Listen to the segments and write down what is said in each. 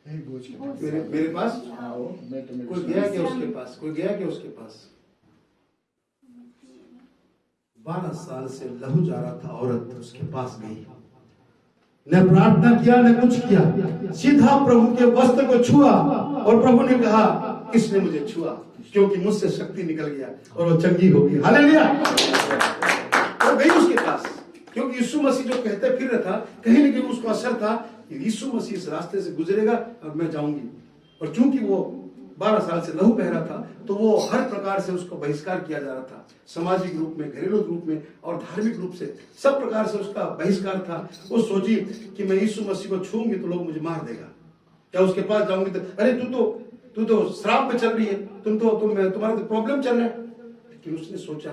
मेरे पास आओ। कोई गया क्या उसके पास? कोई गया क्या उसके पास? 12 साल से लहू जा रहा था औरत, उसके पास गई, न प्रार्थना किया न कुछ किया, सीधा प्रभु के वस्त्र को छुआ और प्रभु ने कहा किसने मुझे छुआ, क्योंकि मुझसे शक्ति निकल गया और वो चंगी हो गई। हालेलुया। वो गई उसके पास, क्योंकि यीशु मसीह जो कहते फिर रहा था, कहीं न कहीं उसको असर था कि यीशु मसीह इस रास्ते से गुजरेगा और मैं जाऊंगी। और चूंकि वो 12 साल से लहू बह रहा था, तो वो हर प्रकार से उसको बहिष्कार किया जा रहा था, सामाजिक रूप में, घरेलू रूप में और धार्मिक रूप से, सब प्रकार से उसका बहिष्कार था। वो सोची कि मैं यीशु मसीह को छूंगी तो लोग मुझे मार देगा, क्या उसके पास जाऊंगी तो अरे तू तो श्राप में चल रही है, तुम्हारा तो प्रॉब्लम चल रहा है। लेकिन उसने सोचा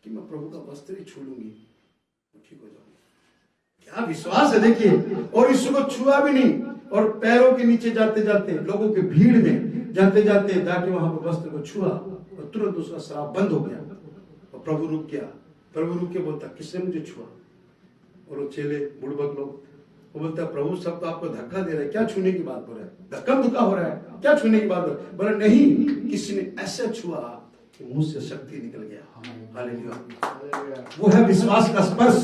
कि मैं प्रभु का वस्त्र ही छू लूंगी तो ठीक हो जाऊंगी। क्या विश्वास है देखिए। और यीशु को छुआ भी नहीं, और पैरों के नीचे जाते जाते, लोगों की भीड़ में जाते जाते जाके वहां पर वस्त्र को छुआ और तुरंत उसका श्राप बंद हो गया। और प्रभु रुक गया। प्रभु रुक के बोलता किसने मुझे छुआ? और वो चेले बुड़बक लोग, वो बोलता प्रभु सब तो आपको धक्का दे रहा है, क्या छूने की बात हो रहा है? धक्का धुक्का हो रहा है, क्या छूने की बात हो रहा है? बोला नहीं, किसी ने ऐसे छुआ कि मुंह से शक्ति निकल गया। हालेलुया। वो है विश्वास का स्पर्श।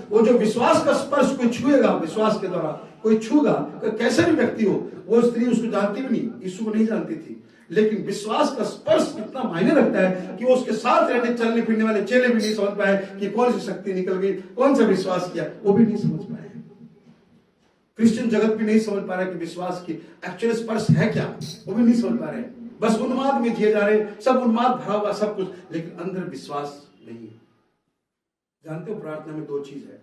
वो जो विश्वास का स्पर्श कोई छुएगा, विश्वास के द्वारा कोई छूगा, कैसे भी व्यक्ति हो, वो स्त्री उसको जानती भी नहीं, यीशु को नहीं जानती थी, लेकिन विश्वास का स्पर्श इतना मायने रखता है कि वो उसके साथ रहने चलने फिरने वाले चेले भी नहीं समझ पाए कि कौन सी शक्ति निकल गई, कौन सा विश्वास किया, वो भी नहीं समझ पाए। क्रिश्चियन जगत भी नहीं समझ पा रहा कि विश्वास की एक्चुअल स्पर्श है क्या, वो भी नहीं समझ पा रहे। बस उन्माद में जिए जा रहे, सब उन्माद भरा हुआ सब कुछ, लेकिन अंदर विश्वास नहीं है। जानते हो प्रार्थना में 2 चीज है।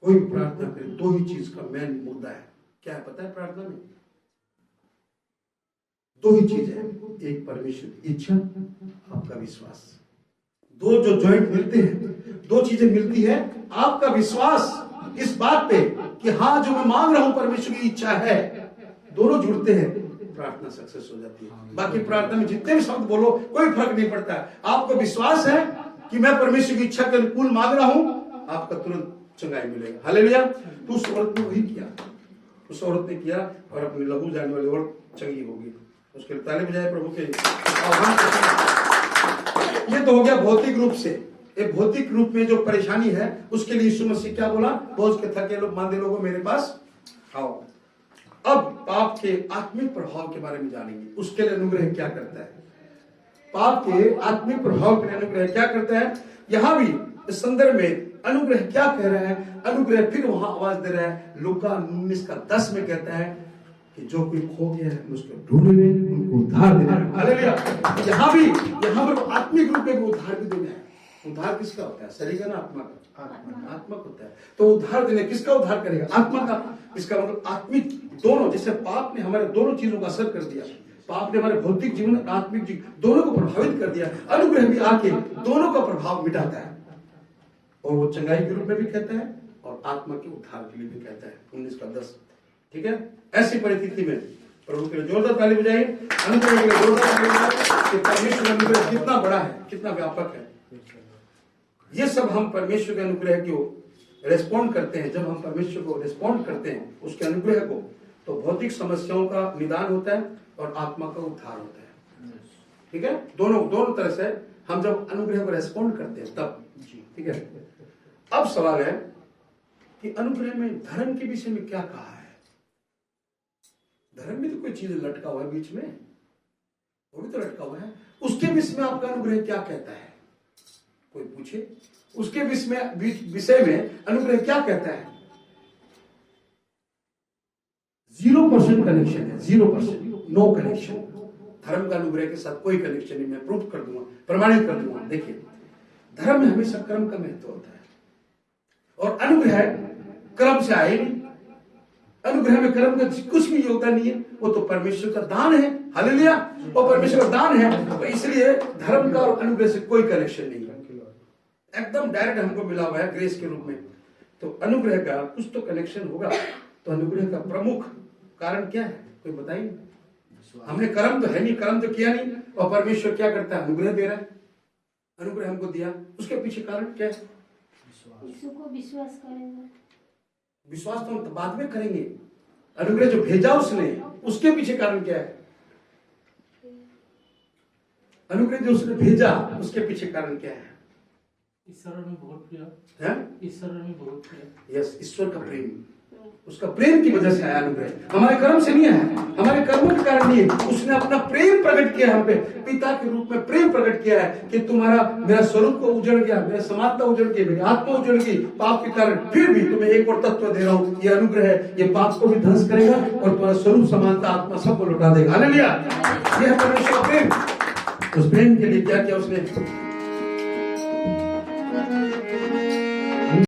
कोई प्रार्थना करे 2 ही चीज का मेन मुद्दा है। क्या है पता है? प्रार्थना में 2 ही चीज है, एक परमेश्वर की इच्छा, आपका विश्वास। 2 जो जॉइंट मिलते हैं, 2 चीजें मिलती है। आपका विश्वास इस बात पे कि हाँ जो मैं मांग रहा हूं परमेश्वर की इच्छा है, दोनों जुड़ते हैं, प्रार्थना सक्सेस हो जाती है। बाकी प्रार्थना में जितने भी शब्द बोलो कोई फर्क नहीं पड़ता है। आपको विश्वास है कि मैं परमेश्वर की इच्छा के अनुकूल मांग रहा हूं, आपका तुरंत चंगाई मिलेगा। हालेलुया। तो उस औरत ने वही किया, उस औरत ने किया और अपनी लहू जाने वाली औरत चंगी होगी। उसके ताले बजाए प्रभु के। ये तो हो गया भौतिक रूप से। एक भौतिक रूप में जो परेशानी है उसके लिए यीशु मसीह क्या बोला? बोझ के थके लोग मांदे लोगों मेरे पास आओ। अब पाप के आत्मिक प्रभाव के बारे में जानेंगे। उसके लिए अनुग्रह क्या करता है? पाप के आत्मिक प्रभाव के लिए अनुग्रह क्या करता है? यहां भी इस संदर्भ में अनुग्रह क्या कह रहा है? अनुग्रह फिर वहां आवाज दे रहा है। लूका 19:10 में कहता है कि जो कोई खो गया है उसको ढूंढने, उनको उद्धार देना है। हालेलुया। यहां पर आत्मिक रूप में उद्धार भी देना है। उद्धार किसका होता है? शरीर का ना आत्मा का? आत्मा का होता है। तो उद्धार देने किसका उद्धार करेगा? आत्मा का। इसका मतलब आत्मिक दोनों, जैसे पाप ने हमारे दोनों चीजों का असर कर दिया, पाप ने हमारे भौतिक जीवन और आत्मिक जीवन दोनों को प्रभावित कर दिया, अनुग्रह भी आके दोनों का प्रभाव मिटाता है। और वो चंगाई के रूप में भी कहता है और आत्मा के उद्धार के लिए भी कहता है। 19:10। ठीक है। ऐसी परिस्थिति में प्रभु के लिए जोरदार ताली बजाइए। अनुग्रह के लिए जोरदार ताली बजाइए कि परमेश्वर का अनुग्रह कितना बड़ा है, कितना व्यापक है। ये सब हम परमेश्वर के अनुग्रह को रेस्पॉन्ड करते हैं। जब हम परमेश्वर को रेस्पॉन्ड करते हैं उसके अनुग्रह को, तो भौतिक समस्याओं का निदान होता है और आत्मा का उद्धार होता है। ठीक है। दोनों तरह से हम जब अनुग्रह को रेस्पॉन्ड करते हैं तब। ठीक है। अब सवाल है कि अनुग्रह में धर्म के विषय में क्या कहा है? धर्म में तो कोई चीज लटका हुआ है बीच में, वो भी तो लटका हुआ है। उसके विषय में आपका अनुग्रह क्या कहता है? कोई पूछे उसके विषय में अनुग्रह क्या कहता है? 0% कनेक्शन है। 0%, नो कनेक्शन। धर्म का अनुग्रह के साथ कोई कनेक्शन नहीं। मैं प्रूफ कर दूंगा, प्रमाणित कर दूंगा। देखिए, धर्म में हमेशा कर्म का महत्व होता है और अनुग्रह कर्म से आए नहीं। अनुग्रह में कर्म का कुछ भी योगदान नहीं है, वो तो परमेश्वर का दान है। हालेलुया। वो परमेश्वर का दान है, तो इसलिए धर्म का और अनुग्रह से कोई कनेक्शन नहीं है, एकदम डायरेक्ट हमको मिला हुआ है ग्रेस के रूप में। तो अनुग्रह का कुछ तो कनेक्शन होगा। तो अनुग्रह का प्रमुख कारण क्या है? कोई बताइए। हमने कर्म तो है नहीं, कर्म तो किया नहीं, और परमेश्वर क्या करता है? अनुग्रह दे रहा है। अनुग्रह हमको दिया, उसके पीछे कारण क्या है? यीशु को विश्वास करेंगे। विश्वास तो हम बाद में करेंगे। अनुग्रह जो भेजा उसने, उसके पीछे कारण क्या है? अनुग्रह जो उसने भेजा उसके पीछे कारण क्या है? ईश्वर में बहुत प्रिय है? ईश्वर में बहुत प्रिय यस, ईश्वर का प्रेम, उसका प्रेम की वजह से आया अनुग्रह। हमारे कर्म से नहीं आया, हमारे कर्मों के कारण नहीं है। उसने अपना प्रेम प्रकट किया हम पे, पिता के रूप में प्रेम प्रकट किया है कि तुम्हारा मेरा स्वरूप को उजड़ गया, मेरा समानता उजड़ गई, मेरी आत्मा उजड़ गई पाप के कारण, फिर भी तुम्हें एक और तत्व दे रहा हूं, ये अनुग्रह है। ये पाप को भी ध्वंस करेगा और तुम्हारा स्वरूप, समानता, आत्मा सबको लौटा देगा। हालेलुया! ये है परमेश्वर का प्रेम। उस प्रेम के लिए क्या किया उसने?